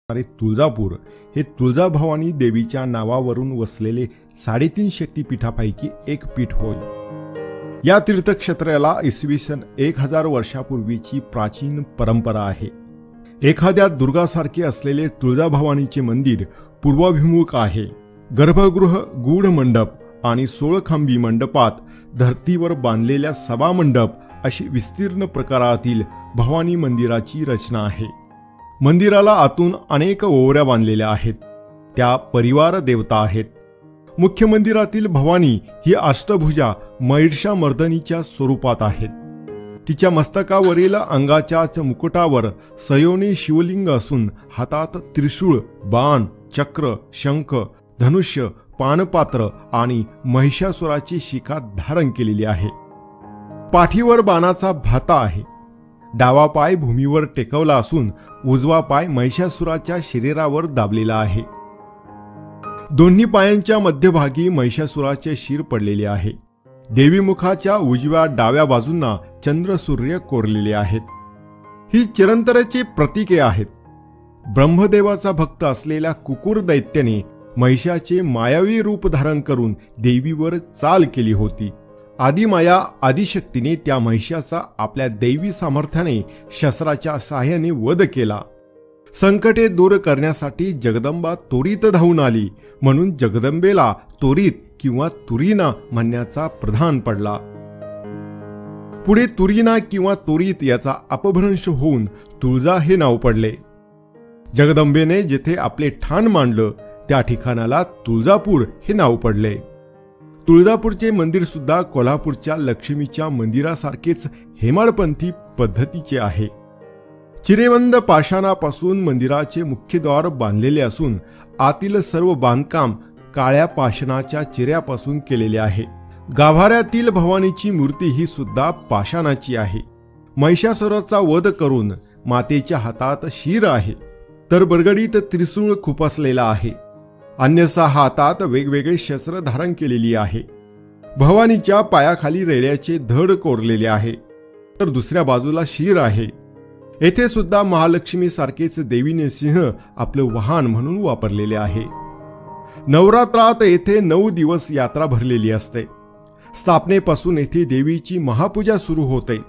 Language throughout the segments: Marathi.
तुळजापूर हे तुळजाभवानी देवीच्या नावावरून वसलेले 3.5 शक्तिपीठापैकी एक पीठ होय। या तीर्थक्षेत्राला इसवी सन 1000 वर्षापूर्वीची प्राचीन परंपरा आहे। एखाद्या दुर्गासारखे असलेले तुळजाभवानीचे मंदिर पूर्वाभिमुख आहे। गर्भगृह, गूढ मंडप आणि 16 खांबी मंडपात धर्तीवर बांधलेल्या सभा मंडप अशी विस्तीर्ण प्रकारातील भवानी मंदिराची रचना आहे। मंदिराला आतून अनेक ओवऱ्या बांधलेल्या आहेत, त्या परिवार देवता आहेत। मुख्य मंदिरातील भवानी ही अष्टभुजा महिषामर्दिनीच्या स्वरूपात आहेत। तिच्या मस्तकावरील अंगाच्याच मुकुटावर सयोनी शिवलिंग असून हातात त्रिशूळ, बाण, चक्र, शंख, धनुष्य, पानपात्र आणि महिषासुराची शिखा धारण केलेली आहे। पाठीवर बाणाचा भाता आहे। डावा पाय भूमीवर टेकवला असून उजवा पाय महिषासुराच्या शरीरावर दाबलेला आहे। दोन्ही पायांच्या मध्यभागी महिषासुराचे शिर पडलेले आहे। देवी मुखाच्या उजव्या डाव्या बाजूंना चंद्र सूर्य कोरलेले आहेत। ही चिरंतराची प्रतीके आहेत। ब्रह्मदेवाचा भक्त असलेल्या कुकुर दैत्याने महिषाचे मायावी रूप धारण करून देवीवर चाल केली होती। आदिमाया आदिशक्तीने त्या महिषाचा आपल्या दैवी सामर्थ्याने शस्त्राच्या सहाय्याने वध केला। संकटे दूर करण्यासाठी जगदंबा त्वरित धावून आली, म्हणून जगदंबेला त्वरित किंवा तुरीना म्हणण्याचा प्रधान पडला। पुढे तुरीना किंवा त्वरित याचा अपभ्रंश होऊन तुळजा हे नाव पडले। जगदंबेने जेथे आपले ठाण मांडलं त्या ठिकाणाला तुळजापूर हे नाव पडले। तुळजापूरचे मंदिर सुद्धा कोल्हापूरच्या लक्ष्मीच्या मंदिरासारखेच हेमाडपंथी पद्धतीचे आहे। चिरेबंद पाषाणापासून मंदिराचे मुख्य द्वार बांधलेले असून आतील सर्व बांधकाम काळ्या पाषाणाच्या चिऱ्यापासून केलेले आहे। गाभाऱ्यातील भवानीची मूर्ती ही सुद्धा पाषाणाची आहे। महिषासुराचा वध करून मातेच्या हातात शिर आहे, तर बरगडीत त्रिशूळ खुपसलेला आहे। अन्य 6 हातात वेगवेगळे शस्त्र धारण केलेली आहे। भवानीच्या पायाखाली रेड्याचे धड कोरलेले आहे, तर दुसऱ्या बाजूला शिर आहे। येथे सुद्धा महालक्ष्मी सारखेच देवीने सिंह आपलं वाहन म्हणून वापरलेले आहे। नवरात्रात येथे 9 दिवस यात्रा भरलेली असते। स्थापनेपासून येथे देवीची महापूजा सुरू होते।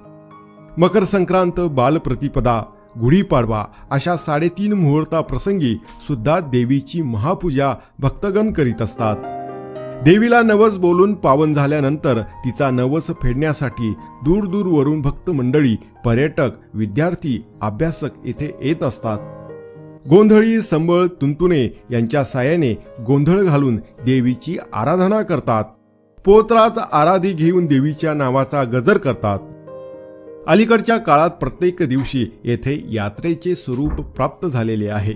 मकर संक्रांत, बालप्रतिपदा, गुढीपाडवा अशा 3.5 मुहूर्ताप्रसंगी सुद्धा देवीची महापूजा भक्तगण करीत असतात। देवीला नवस बोलून पावन झाल्यानंतर तिचा नवस फेडण्यासाठी दूरवरून भक्त मंडळी, पर्यटक, विद्यार्थी, अभ्यासक येथे येत असतात। गोंधळी, संबळ, तुंतुणे यांच्या साहाय्याने गोंधळ घालून देवीची आराधना करतात। पोत्रात आराधी घेऊन देवीच्या नावाचा गजर करतात। अलीकडच्या काळात प्रत्येक दिवशी येथे यात्रेचे स्वरूप प्राप्त झालेले आहे।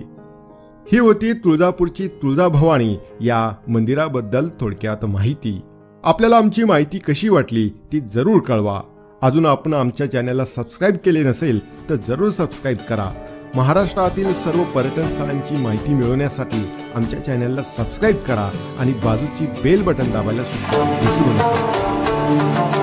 ही होती तुळजापूरची तुळजाभवानी या मंदिराबद्दल थोडक्यात माहिती। आपल्याला आमची माहिती कशी वाटली ती जरूर कळवा। अजून आपण आमच्या चॅनलला सबस्क्राईब केले नसेल तर जरूर सबस्क्राईब करा। महाराष्ट्रातील सर्व पर्यटन स्थळांची माहिती मिळवण्यासाठी आमच्या चॅनलला सबस्क्राईब करा आणि बाजूची बेल बटन दाबायला सुद्धा विसरू नका।